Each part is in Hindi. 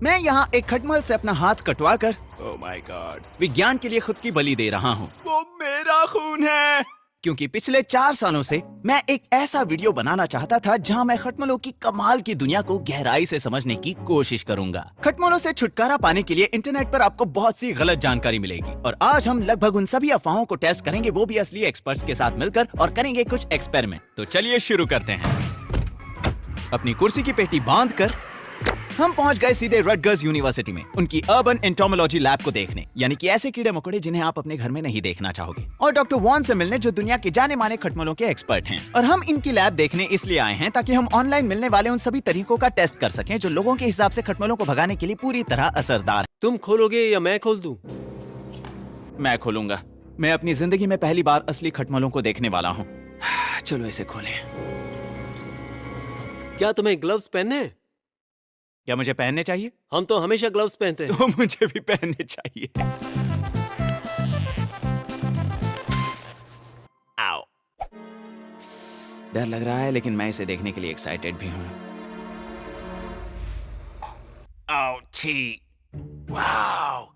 मैं यहाँ एक खटमल से अपना हाथ कटवा कर ओह माय गॉड विज्ञान के लिए खुद की बलि दे रहा हूँ। वो मेरा खून है। क्योंकि पिछले 4 सालों से मैं एक ऐसा वीडियो बनाना चाहता था जहां मैं खटमलों की कमाल की दुनिया को गहराई से समझने की कोशिश करूंगा। खटमलों से छुटकारा पाने के लिए इंटरनेट पर आपको बहुत सी गलत जानकारी मिलेगी और आज हम लगभग उन सभी अफवाहों को टेस्ट करेंगे, वो भी असली एक्सपर्ट्स के साथ मिलकर, और करेंगे कुछ एक्सपेरिमेंट। तो चलिए शुरू करते हैं। अपनी कुर्सी की पेटी बांध कर हम पहुंच गए सीधे रटगर्स यूनिवर्सिटी में उनकी अर्बन एंटोमोलॉजी लैब को देखने, यानी कि ऐसे कीड़े मकोड़े जिन्हें आप अपने घर में नहीं देखना चाहोगे, और डॉक्टर वॉन से मिलने जो दुनिया के जाने माने खटमलों के एक्सपर्ट हैं। और हम इनकी लैब देखने इसलिए आए हैं ताकि हम ऑनलाइन मिलने वाले उन सभी तरीकों का टेस्ट कर सकें जो लोगों के हिसाब से खटमलों को भगाने के लिए पूरी तरह असरदार है। तुम खोलोगे या मैं खोल दूं? मैं खोलूंगा। मैं अपनी जिंदगी में पहली बार असली खटमलों को देखने वाला हूँ। चलो इसे खोलें। क्या तुम्हें ग्लव्स पहनने हैं? क्या मुझे पहनने चाहिए? हम तो हमेशा ग्लव्स पहनते हैं। तो मुझे भी पहनने चाहिए। आओ। डर लग रहा है लेकिन मैं इसे देखने के लिए एक्साइटेड भी हूँ। आउची! वाओ!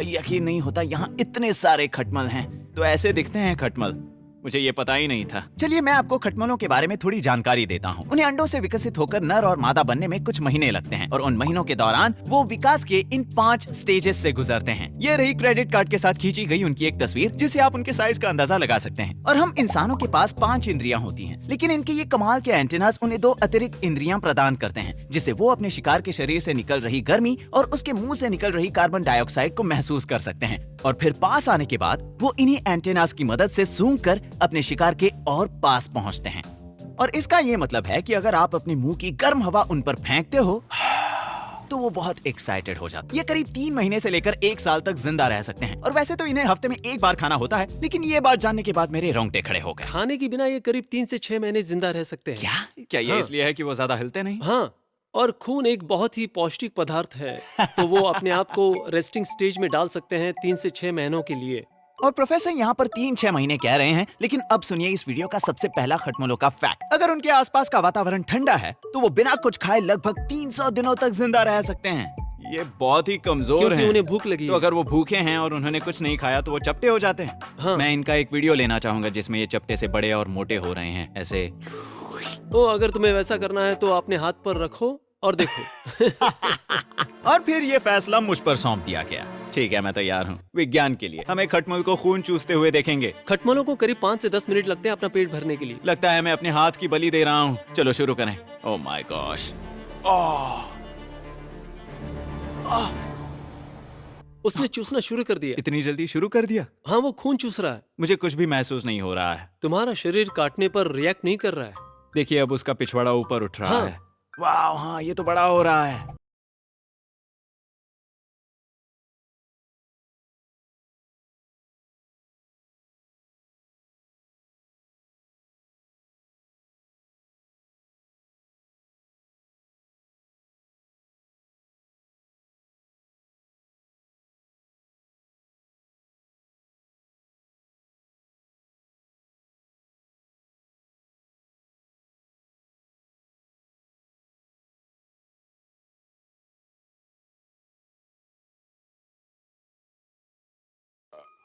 यकीन नहीं होता यहाँ इतने सारे खटमल हैं। तो ऐसे दिखते हैं खटमल। मुझे ये पता ही नहीं था। चलिए मैं आपको खटमलों के बारे में थोड़ी जानकारी देता हूँ। उन्हें अंडों से विकसित होकर नर और मादा बनने में कुछ महीने लगते हैं और उन महीनों के दौरान वो विकास के इन 5 स्टेजेस से गुजरते हैं। ये रही क्रेडिट कार्ड के साथ खींची गई उनकी एक तस्वीर, जिससे आप उनके साइज का अंदाजा लगा सकते हैं। और हम इंसानों के पास 5 इंद्रियां होती हैं, लेकिन इनके ये कमाल के एंटेनास उन्हें 2 अतिरिक्त इंद्रियां प्रदान करते हैं, जिससे वो अपने शिकार के शरीर से निकल रही गर्मी और उसके मुंह से निकल रही कार्बन डाइऑक्साइड को महसूस कर सकते हैं। और फिर पास आने के बाद वो इन्हीं एंटेनास की मदद से सूंघ कर अपने शिकार के और पास पहुंचते हैं। और इसका ये मतलब है कि अगर आप अपने मुंह की गर्म हवा उन पर फेंकते हो तो वो बहुत एक्साइटेड हो जाते हैं। ये करीब 3 महीने से लेकर 1 साल तक जिंदा रह सकते हैं। और वैसे तो इन्हें हफ्ते में 1 बार खाना होता है, लेकिन ये बात जानने के बाद मेरे रोंगटे खड़े हो गए। खाने के बिना ये करीब 3 से 6 महीने जिंदा रह सकते हैं। क्या ये हाँ। इसलिए है कि वो ज्यादा हिलते नहीं? हाँ, और खून एक बहुत ही पौष्टिक पदार्थ है, तो वो अपने आप को रेस्टिंग स्टेज में डाल सकते हैं 3 से 6 महीनों के लिए। और प्रोफेसर यहाँ पर 3-6 महीने कह रहे हैं, लेकिन अब सुनिए इस वीडियो का सबसे पहला खटमलों का फैक्ट। अगर उनके आसपास का वातावरण ठंडा है तो वो बिना कुछ खाए लगभग 300 दिनों तक जिंदा रह सकते हैं। ये बहुत ही कमजोर क्योंकि हैं। उन्हें भूख लगी तो है। अगर वो भूखे हैं और उन्होंने कुछ नहीं खाया तो वो चपटे हो जाते हैं। हाँ। मैं इनका एक वीडियो लेना चाहूंगा जिसमें ये चपटे से बड़े और मोटे हो रहे हैं, ऐसे। तो अगर तुम्हें वैसा करना है तो अपने हाथ पर रखो और देखो। और फिर ये फैसला मुझ पर सौंप दिया गया। ठीक है, मैं तैयार हूँ विज्ञान के लिए। हम एक खटमल को खून चूसते हुए देखेंगे। खटमलों को करीब 5 से 10 मिनट लगते हैं अपना पेट भरने के लिए। लगता है मैं अपने हाथ की बलि दे रहा हूँ। चलो शुरू करें। Oh my gosh! उसने चूसना शुरू कर दिया। इतनी जल्दी शुरू कर दिया? हाँ, वो खून चूस रहा है। मुझे कुछ भी महसूस नहीं हो रहा है। तुम्हारा शरीर काटने पर रिएक्ट नहीं कर रहा है। देखिए अब उसका पिछवाड़ा ऊपर उठ रहा हाँ। है। वाह, हाँ ये तो बड़ा हो रहा है।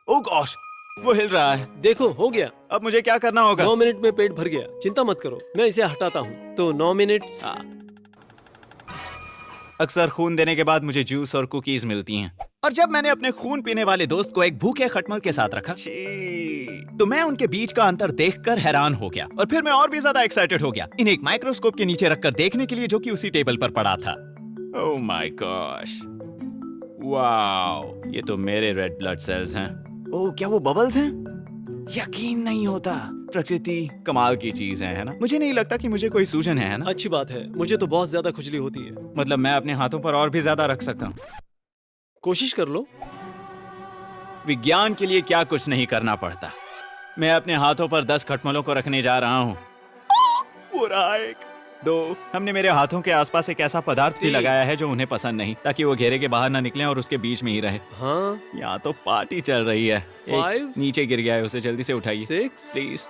ओह गॉश, वो हिल रहा है। देखो, हो गया। अब मुझे क्या करना होगा? 9 मिनट में पेट भर गया। चिंता मत करो, मैं इसे हटाता हूँ। तो 9 मिनट। अक्सर खून देने के बाद मुझे जूस और कुकीज मिलती हैं। और जब मैंने अपने खून पीने वाले दोस्त को एक भूखे खटमल के साथ रखा तो मैं उनके बीच का अंतर देखकर हैरान हो गया। और फिर मैं और भी ज्यादा एक्साइटेड हो गया इन्हें एक माइक्रोस्कोप के नीचे रखकर देखने के लिए, जो कि उसी टेबल पर पड़ा था। Oh my gosh! वाओ, ये तो मेरे रेड ब्लड सेल्स हैं। ओह, क्या वो बबल्स हैं? यकीन नहीं होता। प्रकृति कमाल की चीज है ना? मुझे नहीं लगता कि मुझे कोई सूजन है ना? अच्छी बात है, मुझे तो बहुत ज्यादा खुजली होती है। मतलब मैं अपने हाथों पर और भी ज्यादा रख सकता हूँ। कोशिश कर लो। विज्ञान के लिए क्या कुछ नहीं करना पड़ता। मैं अपने हाथों पर 10 खटमलों को रखने जा रहा हूँ। वो रहा 1, 2। हमने मेरे हाथों के आसपास एक ऐसा पदार्थ भी 3 लगाया है जो उन्हें पसंद नहीं, ताकि वो घेरे के बाहर ना निकलें और उसके बीच में ही रहे। हाँ, यहाँ तो पार्टी चल रही है। 5 नीचे गिर गया है, उसे जल्दी से उठाइए 6 प्लीज।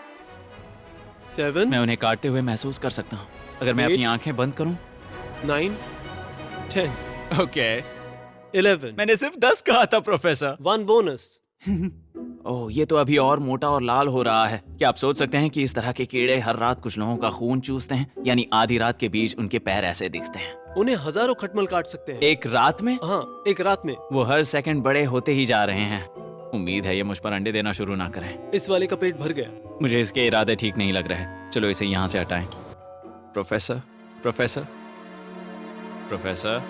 7 मैं उन्हें काटते हुए महसूस कर सकता हूँ अगर मैं अपनी 8 आंखें बंद करूँ। 9 10 ओके 11. मैंने सिर्फ 10 कहा था प्रोफेसर। 1 bonus. ओह ये तो अभी और मोटा और लाल हो रहा है। क्या आप सोच सकते हैं कि इस तरह के कीड़े हर रात कुछ लोगों का खून चूसते हैं, यानी आधी रात के बीच उनके पैर ऐसे दिखते हैं। उन्हें हजारों खटमल काट सकते हैं। एक रात में? हाँ, एक रात में। वो हर सेकंड बड़े होते ही जा रहे हैं। उम्मीद है ये मुझ पर अंडे देना शुरू ना करें। इस वाले का पेट भर गया। मुझे इसके इरादे ठीक नहीं लग रहे। चलो इसे यहाँ से हटाएं। प्रोफेसर प्रोफेसर प्रोफेसर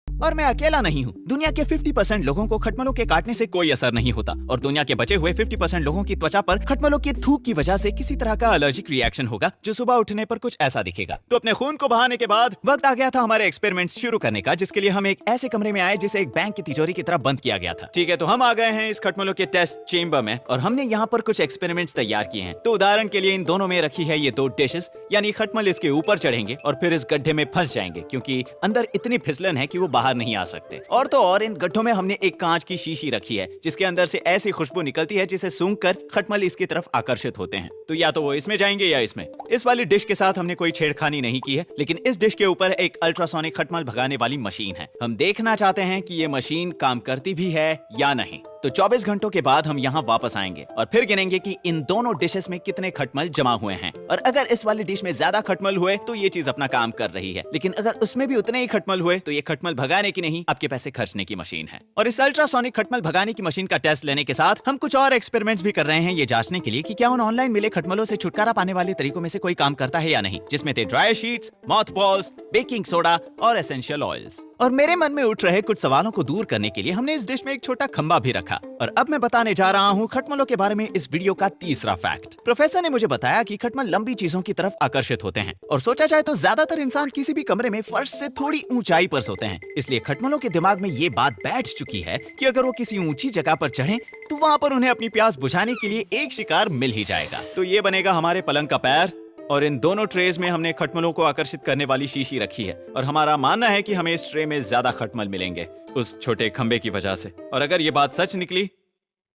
और मैं अकेला नहीं हूँ। दुनिया के 50% लोगों को खटमलों के काटने से कोई असर नहीं होता और दुनिया के बचे हुए 50% लोगों की त्वचा पर खटमलों की थूक की वजह से किसी तरह का एलर्जिक रिएक्शन होगा जो सुबह उठने पर कुछ ऐसा दिखेगा। तो अपने खून को बहाने के बाद वक्त आ गया था हमारे एक्सपेरिमेंट्स शुरू करने का, जिसके लिए हम एक ऐसे कमरे में आए जिसे एक बैंक की तिजोरी की तरह बंद किया गया था। ठीक है, तो हम आ गए हैं इस खटमलों के टेस्ट चेम्बर में और हमने यहाँ पर कुछ एक्सपेरिमेंट्स तैयार किए हैं। तो उदाहरण के लिए इन दोनों में रखी है ये 2 डिशेस, यानी खटमल इसके ऊपर चढ़ेंगे और फिर इस गड्ढे में फंस जाएंगे क्योंकि अंदर इतनी फिसलन है कि वो बाहर नहीं आ सकते। और तो और इन गड्ढों में हमने एक कांच की शीशी रखी है जिसके अंदर से ऐसी खुशबू निकलती है जिसे सूंघकर खटमल इसकी तरफ आकर्षित होते हैं। तो या तो वो इसमें जाएंगे या इसमें। इस वाली डिश के साथ हमने कोई छेड़खानी नहीं की है, लेकिन इस डिश के ऊपर एक अल्ट्रासोनिक खटमल भगाने वाली मशीन है। हम देखना चाहते हैं कि ये मशीन काम करती भी है या नहीं। तो 24 घंटों के बाद हम यहाँ वापस आएंगे और फिर गिनेंगे कि इन दोनों डिशेस में कितने खटमल जमा हुए हैं। और अगर इस वाली डिश में ज्यादा खटमल हुए तो ये चीज अपना काम कर रही है, लेकिन अगर उसमें भी उतने ही खटमल हुए तो ये खटमल भगाने की नहीं, आपके पैसे खर्चने की मशीन है। और इस अल्ट्रासोनिक खटमल भगाने की मशीन का टेस्ट लेने के साथ हम कुछ और एक्सपेरिमेंट्स भी कर रहे हैं, ये जांचने के लिए कि क्या उन ऑनलाइन मिले खटमलों से छुटकारा पाने वाले तरीकों में से कोई काम करता है या नहीं, जिसमें थे dry sheets, moth balls, baking soda और एसेंशियल ऑयल्स। और मेरे मन में उठ रहे कुछ सवालों को दूर करने के लिए हमने इस डिश में एक छोटा खंबा भी रखा। और अब मैं बताने जा रहा हूँ खटमलों के बारे में इस वीडियो का तीसरा फैक्ट। प्रोफेसर ने मुझे बताया कि खटमल लंबी चीजों की तरफ आकर्षित होते हैं और सोचा जाए तो ज्यादातर इंसान किसी भी कमरे में फर्श से थोड़ी ऊंचाई पर सोते हैं। इसलिए खटमलों के दिमाग में ये बात बैठ चुकी है कि अगर वो किसी ऊंची जगह पर चढ़े तो वहाँ पर उन्हें अपनी प्यास बुझाने के लिए एक शिकार मिल ही जाएगा। तो ये बनेगा हमारे पलंग का पैर और इन दोनों ट्रेज में हमने खटमलों को आकर्षित करने वाली शीशी रखी है और हमारा मानना है कि हमें इस ट्रे में ज्यादा खटमल मिलेंगे उस छोटे खंबे की वजह से। और अगर ये बात सच निकली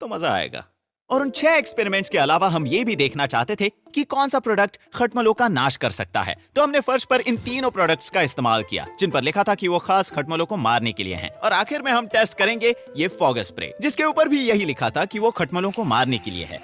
तो मजा आएगा। और उन 6 एक्सपेरिमेंट्स के अलावा हम ये भी देखना चाहते थे कि कौन सा प्रोडक्ट खटमलों का नाश कर सकता है। तो हमने फर्श पर इन तीनों प्रोडक्ट्स का इस्तेमाल किया जिन पर लिखा था कि वो खास खटमलों को मारने के लिए हैं। और आखिर में हम टेस्ट करेंगे ये फॉग स्प्रे, जिसके ऊपर भी यही लिखा था कि वो खटमलों को मारने के लिए है।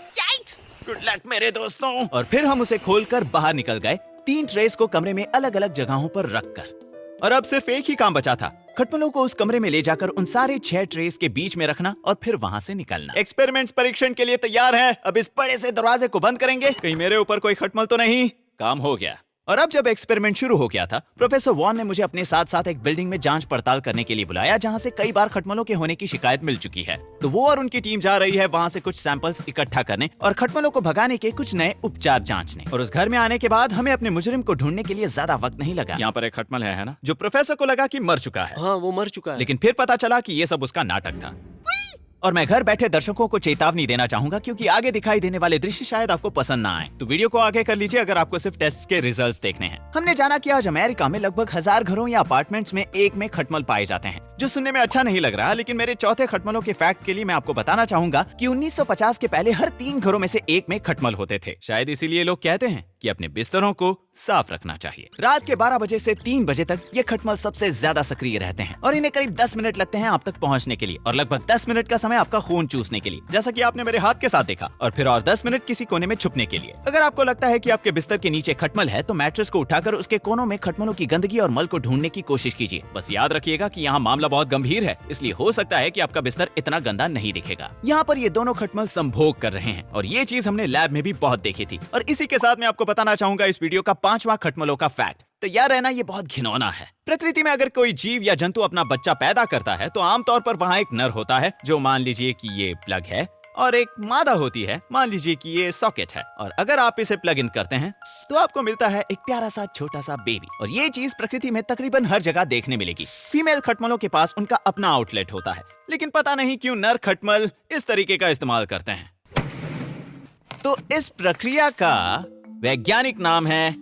गुड लक मेरे दोस्तों। और फिर हम उसे खोलकर बाहर निकल गए, 3 ट्रेस को कमरे में अलग अलग जगहों पर रखकर। और अब सिर्फ एक ही काम बचा था, खटमलों को उस कमरे में ले जाकर उन सारे 6 ट्रेस के बीच में रखना और फिर वहां से निकलना। एक्सपेरिमेंट्स परीक्षण के लिए तैयार है। अब इस बड़े से दरवाजे को बंद करेंगे, कहीं मेरे ऊपर कोई खटमल तो नहीं। काम हो गया। और अब जब एक्सपेरिमेंट शुरू हो गया था, प्रोफेसर वॉन ने मुझे अपने साथ साथ एक बिल्डिंग में जांच पड़ताल करने के लिए बुलाया जहां से कई बार खटमलों के होने की शिकायत मिल चुकी है। तो वो और उनकी टीम जा रही है वहां से कुछ सैंपल्स इकट्ठा करने और खटमलों को भगाने के कुछ नए उपचार जांचने। और उस घर में आने के बाद हमें अपने मुजरिम को ढूंढने के लिए ज्यादा वक्त नहीं लगा। यहाँ पर एक खटमल है ना, जो प्रोफेसर को लगा कि मर चुका है। हाँ, वो मर चुका है। लेकिन फिर पता चला कि ये सब उसका नाटक था। और मैं घर बैठे दर्शकों को चेतावनी देना चाहूंगा क्योंकि आगे दिखाई देने वाले दृश्य शायद आपको पसंद ना आए। तो वीडियो को आगे कर लीजिए अगर आपको सिर्फ टेस्ट के रिजल्ट्स देखने हैं। हमने जाना कि आज अमेरिका में लगभग 1000 घरों या अपार्टमेंट्स में एक में खटमल पाए जाते हैं, जो सुनने में अच्छा नहीं लग रहा, लेकिन मेरे चौथे खटमलों के फैक्ट के लिए मैं आपको बताना चाहूंगा कि 1950 के पहले हर 3 घरों में से एक में खटमल होते थे। शायद इसीलिए लोग कहते हैं कि अपने बिस्तरों को साफ रखना चाहिए। रात के 12 बजे से 3 बजे तक ये खटमल सबसे ज्यादा सक्रिय रहते हैं और इन्हें करीब 10 मिनट लगते हैं आप तक पहुंचने के लिए और लगभग 10 मिनट का समय आपका खून चूसने के लिए, जैसा कि आपने मेरे हाथ के साथ देखा, और फिर और 10 मिनट किसी कोने में छुपने के लिए। अगर आपको लगता है कि आपके बिस्तर के नीचे खटमल है तो मैट्रेस को उठाकर उसके कोनों में खटमलों की गंदगी और मल को ढूंढने की कोशिश कीजिए। बस याद रखिएगा कि यहाँ मामला बहुत गंभीर है, इसलिए हो सकता है कि आपका बिस्तर इतना गंदा नहीं दिखेगा। यहाँ पर ये दोनों खटमल संभोग कर रहे हैं और ये चीज हमने लैब में भी बहुत देखी थी। और इसी के साथ मैं आपको बताना चाहूंगा इस वीडियो का 5वां खटमलों का फैक्ट। तैयार रहना, ये बहुत घिनौना है। प्रकृति में अगर कोई जीव या जंतु अपना बच्चा पैदा करता है तो आमतौर पर वहाँ एक नर होता है जो मान लीजिए कि ये प्लग है, और एक मादा होती है, मान लीजिए कि ये सॉकेट है। और अगर आप इसे प्लग इन करते हैं तो आपको मिलता है एक प्यारा सा छोटा सा बेबी। और ये चीज प्रकृति में तकरीबन हर जगह देखने मिलेगी। फीमेल खटमलों के पास उनका अपना आउटलेट होता है, लेकिन पता नहीं क्यों नर खटमल इस तरीके का इस्तेमाल करते हैं। तो इस प्रक्रिया का वैज्ञानिक नाम है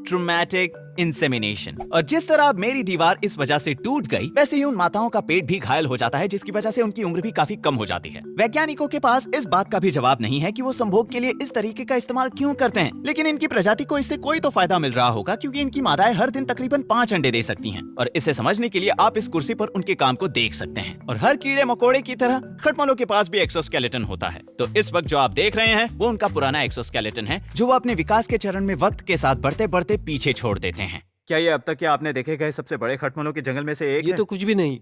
ट्रोमैटिक इंसेमिनेशन। और जिस तरह अब मेरी दीवार इस वजह से टूट गई, वैसे ही उन माताओं का पेट भी घायल हो जाता है, जिसकी वजह से उनकी उम्र भी काफी कम हो जाती है। वैज्ञानिकों के पास इस बात का भी जवाब नहीं है कि वो संभोग के लिए इस तरीके का इस्तेमाल क्यों करते हैं, लेकिन इनकी प्रजाति को इससे कोई तो फायदा मिल रहा होगा, क्योंकि इनकी मादाएं हर दिन तकरीबन 5 अंडे दे सकती हैं। और इसे समझने के लिए आप इस कुर्सी पर उनके काम को देख सकते हैं। और हर कीड़े मकोड़े की तरह खटमलों के पास भी एक्सोस्केलेटन होता है। तो इस वक्त जो आप देख रहे हैं वो उनका पुराना एक्सोस्केलेटन है, जो वो अपने विकास के चरण में वक्त के साथ बढ़ते बढ़ते पीछे छोड़ देते हैं। क्या ये अब तक के आपने देखे गए सबसे बड़े खटमलों के जंगल में से एक ये है? तो कुछ भी नहीं।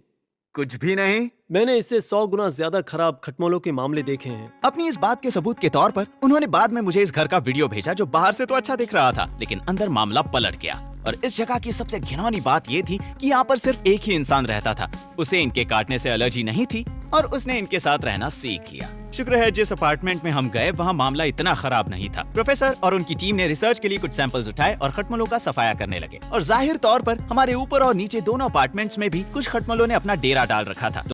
कुछ भी नहीं। मैंने इससे 100 गुना ज्यादा खराब खटमलों के मामले देखे हैं। अपनी इस बात के सबूत के तौर पर उन्होंने बाद में मुझे इस घर का वीडियो भेजा, जो बाहर से तो अच्छा दिख रहा था, लेकिन अंदर मामला पलट गया। और इस जगह की सबसे घिनौनी बात ये थी कि यहाँ पर सिर्फ एक ही इंसान रहता था। उसे इनके काटने से एलर्जी नहीं थी और उसने इनके साथ रहना सीख लिया। शुक्र है जिस अपार्टमेंट में हम गए वहाँ मामला इतना खराब नहीं था। प्रोफेसर और उनकी टीम ने रिसर्च के लिए कुछ सैंपल्स उठाए और खटमलों का सफाया करने लगे। और जाहिर तौर पर हमारे ऊपर और नीचे दोनों अपार्टमेंट्स में भी कुछ खटमलों ने अपना डेरा डाल रखा था।